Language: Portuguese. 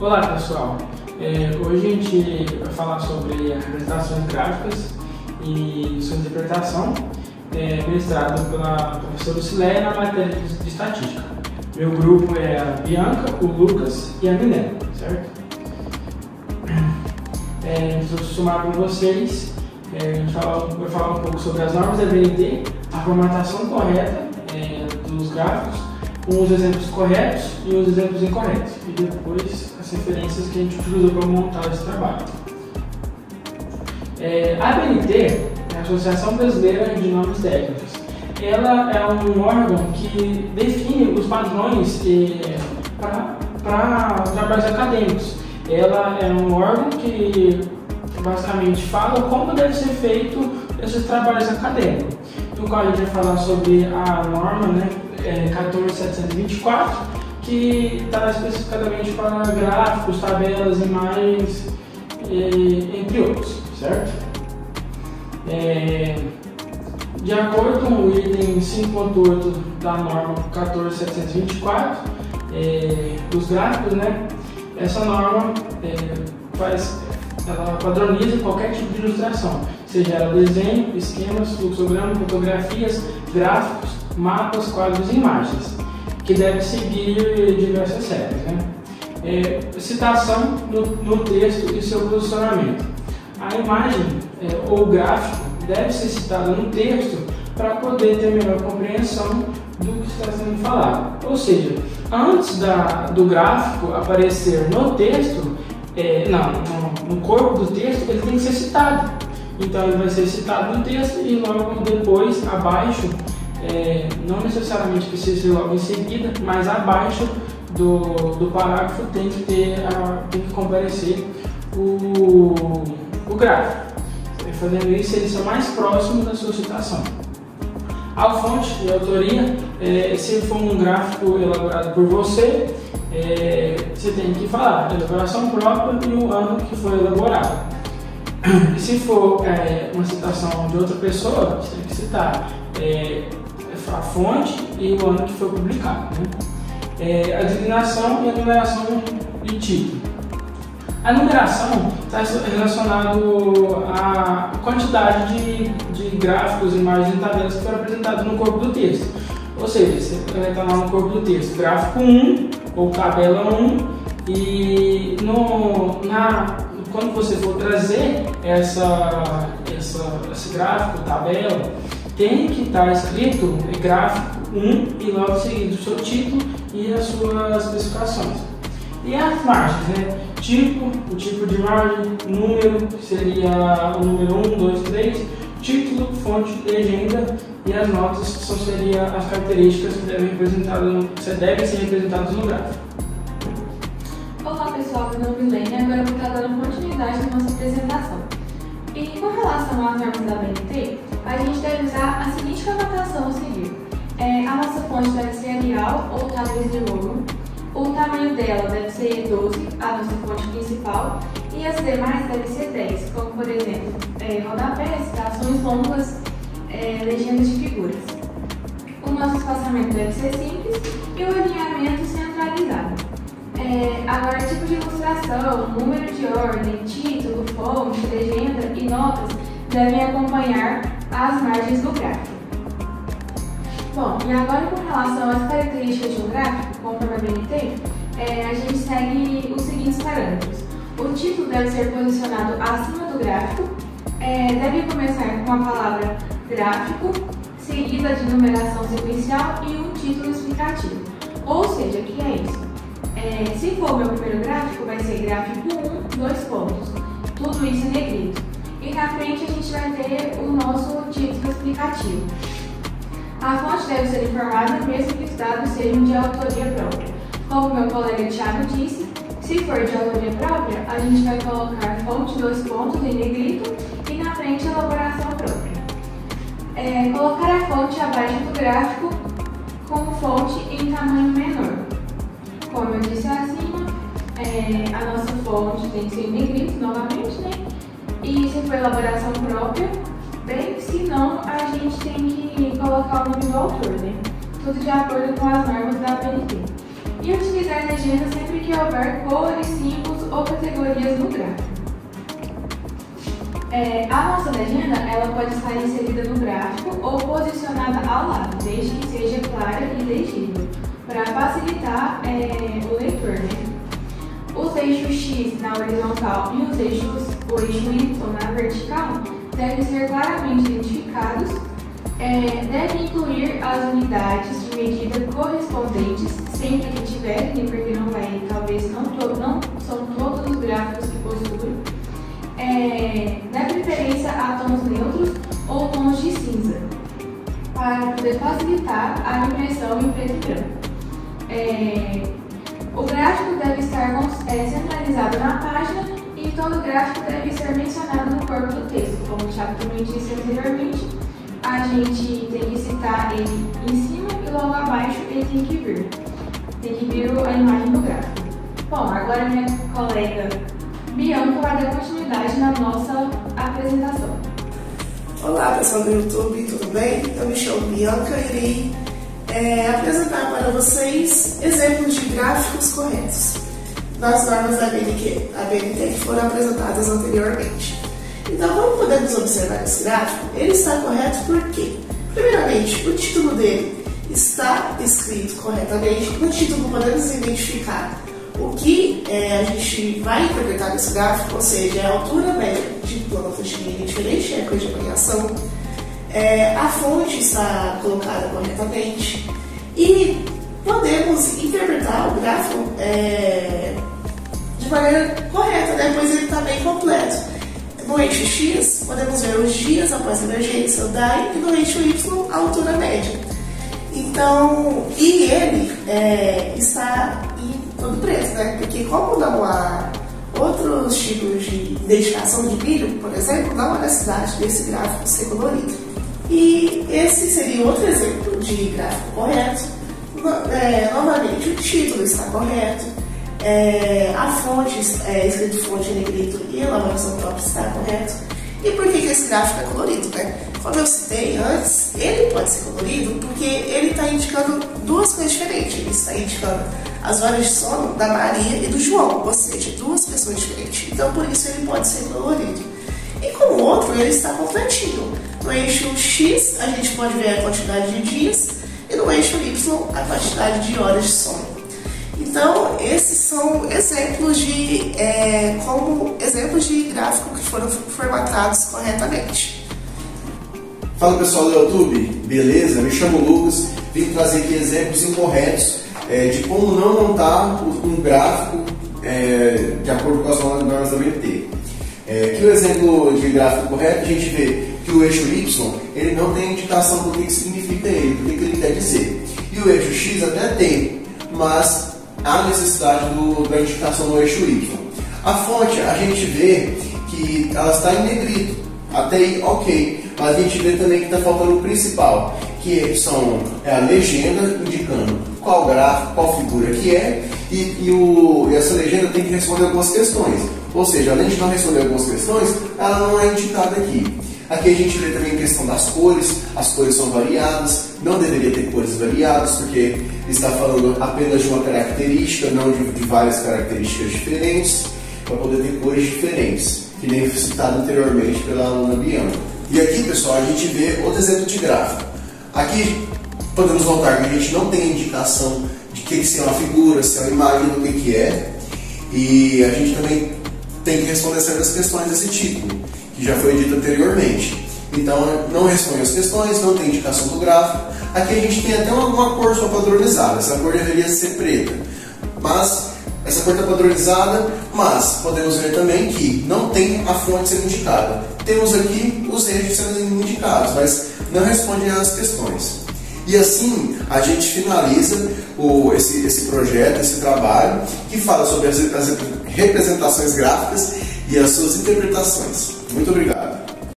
Olá pessoal, hoje a gente vai falar sobre apresentações gráficas e sua interpretação, ministrado pela professora Lucileia na matéria de estatística. Meu grupo é a Bianca, o Lucas e a Milena, certo? Estou acostumado com vocês, a gente vai falar um pouco sobre as normas da BNT, a formatação correta dos gráficos, com os exemplos corretos e os exemplos incorretos, e depois as referências que a gente utilizou para montar esse trabalho. A ABNT é a Associação Brasileira de Normas Técnicas. Ela é um órgão que define os padrões para trabalhos acadêmicos. Ela é um órgão que basicamente fala como deve ser feito esses trabalhos acadêmicos. No qual a gente vai falar sobre a norma, 14724, que está especificadamente para gráficos, tabelas, imagens, entre outros, certo? De acordo com o item 5.8 da norma 14724, dos gráficos, essa norma ela padroniza qualquer tipo de ilustração, seja ela desenho, esquemas, fluxograma, fotografias, gráficos, mapas, quadros e imagens, que deve seguir diversas séries. Citação no texto e seu posicionamento. A imagem ou gráfico deve ser citada no texto para poder ter melhor compreensão do que está sendo falado. Ou seja, antes do gráfico aparecer no texto, no corpo do texto, ele tem que ser citado. Então ele vai ser citado no texto e logo depois, abaixo, não necessariamente precisa ser logo em seguida, mas abaixo do parágrafo tem que comparecer o gráfico. Fazendo isso, eles são mais próximos da sua citação. A fonte e a autoria, se for um gráfico elaborado por você, você tem que falar a elaboração própria e o ano que foi elaborado. E se for uma citação de outra pessoa, você tem que citar a fonte e o ano que foi publicado. A designação e a numeração de título. A numeração está relacionada à quantidade de gráficos, imagens e tabelas que foram apresentadas no corpo do texto. Ou seja, você vai estar lá no corpo do texto, gráfico 1 ou tabela 1, e quando você for trazer esse gráfico, tabela, tem que estar escrito gráfico 1 e logo seguido o seu título e as suas especificações. E as margens, o tipo de margem, número, seria o número 1, 2, 3, título, fonte, legenda, e as notas seriam as características que devem ser representadas no gráfico. Olá pessoal, meu nome é Milena e agora eu vou estar dando continuidade à nossa apresentação. E com relação às normas da BNT, a gente deve usar a seguinte formatação a seguir. A nossa fonte deve ser Arial ou Times New Roman. O tamanho dela deve ser 12, a nossa fonte principal, e as demais devem ser 10, como por exemplo, rodapés, citações longas, legendas de figuras. O nosso espaçamento deve ser simples e o alinhamento centralizado. Agora, tipo de ilustração, número de ordem, título, fonte, legenda e notas devem acompanhar as margens do gráfico. Bom, e agora com relação às características de um gráfico, conforme a BNT, a gente segue os seguintes parâmetros. O título deve ser posicionado acima do gráfico, deve começar com a palavra gráfico, seguida de numeração sequencial e um título explicativo. Ou seja, o que é isso? Se for o meu primeiro gráfico, vai ser gráfico 1, 2 pontos. Tudo isso em negrito. E na frente a gente vai ter o nosso título explicativo. A fonte deve ser informada mesmo que os dados sejam de autoria própria. Como meu colega Thiago disse, se for de autoria própria, a gente vai colocar fonte 2 pontos em negrito e na frente a elaboração própria. Colocar a fonte abaixo do gráfico com fonte em tamanho menor. Como eu disse acima, a nossa fonte tem que ser em negrito novamente, E se for elaboração própria, bem, se não, a gente tem que colocar o nome do autor, Tudo de acordo com as normas da ABNT. e utilizar legenda sempre que houver cores, símbolos ou categorias no gráfico. A nossa legenda ela pode estar inserida no gráfico ou posicionada ao lado, desde que seja clara e legível, para facilitar o leitor, né? Os eixos X na horizontal e o eixo Y na vertical devem ser claramente identificados, devem incluir as unidades de medida correspondentes, sempre que tiverem, porque não vai, talvez não são todos os gráficos que possuem, dá preferência a tons neutros ou tons de cinza, para poder facilitar a impressão em preto e branco. O gráfico deve estar centralizado na página e todo gráfico deve ser mencionado no corpo do texto. Como o Thiago também disse anteriormente, a gente tem que citar ele em cima e logo abaixo ele tem que vir a imagem do gráfico. Bom, agora minha colega Bianca vai dar continuidade na nossa apresentação. Olá pessoal do YouTube, tudo bem? Eu me chamo Bianca e irei apresentar para vocês exemplos de gráficos corretos das normas da BNT que foram apresentadas anteriormente. Então, como podemos observar esse gráfico, ele está correto porque, primeiramente, o título dele está escrito corretamente. No título podemos identificar o que a gente vai interpretar nesse gráfico, ou seja, a altura média de plano fonte diferente, é coisa de variação. A fonte está colocada corretamente e podemos interpretar o gráfico de maneira correta, né? Pois ele está bem completo. No eixo X, podemos ver os dias após a emergência, o DAI, e no eixo Y, a altura média. Então, e ele está em todo preto, né? Porque como não há outros tipos de identificação de brilho, por exemplo, não há necessidade desse gráfico ser colorido. E esse seria outro exemplo de gráfico correto. Novamente, o título está correto, a fonte, escrito fonte em negrito e elaboração própria está correto. E por que esse gráfico é colorido, né? Como eu citei antes, ele pode ser colorido porque ele está indicando duas coisas diferentes. Ele está indicando as horas de sono da Maria e do João, ou seja, duas pessoas diferentes. Então, por isso ele pode ser colorido. E como o outro, ele está completinho. No eixo X, a gente pode ver a quantidade de dias, e no eixo Y, a quantidade de horas de sono. Então, esses são exemplos de gráfico que foram formatados corretamente. Fala pessoal do YouTube, beleza? Me chamo Lucas, vim trazer aqui exemplos incorretos de como não montar um gráfico de acordo com as normas da BNT. Aqui o exemplo de gráfico correto, a gente vê que o eixo Y ele não tem indicação do que significa ele, do que ele quer dizer. E o eixo X até tem, mas há necessidade da indicação do eixo Y. A fonte, a gente vê que ela está em negrito, até aí ok, mas a gente vê também que está faltando o principal, que são a legenda indicando qual gráfico, qual figura que é, e essa legenda tem que responder algumas questões. Ou seja, além de não responder algumas questões, ela não é indicada aqui. Aqui a gente vê também a questão das cores, as cores são variadas, não deveria ter cores variadas, porque está falando apenas de uma característica, não de várias características diferentes, para poder ter cores diferentes, que nem foi citado anteriormente pela aluna Bianca. E aqui, pessoal, a gente vê outro exemplo de gráfico. Aqui podemos notar que a gente não tem indicação de se é uma figura, se é uma imagem, do que é, e a gente também tem que responder certas questões desse tipo, que já foi dito anteriormente. Então, não responde as questões, não tem indicação do gráfico. Aqui a gente tem até uma cor só padronizada, essa cor deveria ser preta. Mas, essa cor está padronizada, mas podemos ver também que não tem a fonte sendo indicada. Temos aqui os eixos sendo indicados, mas não respondem às questões. E assim, a gente finaliza esse projeto, esse trabalho, que fala sobre as representações gráficas e as suas interpretações. Muito obrigado.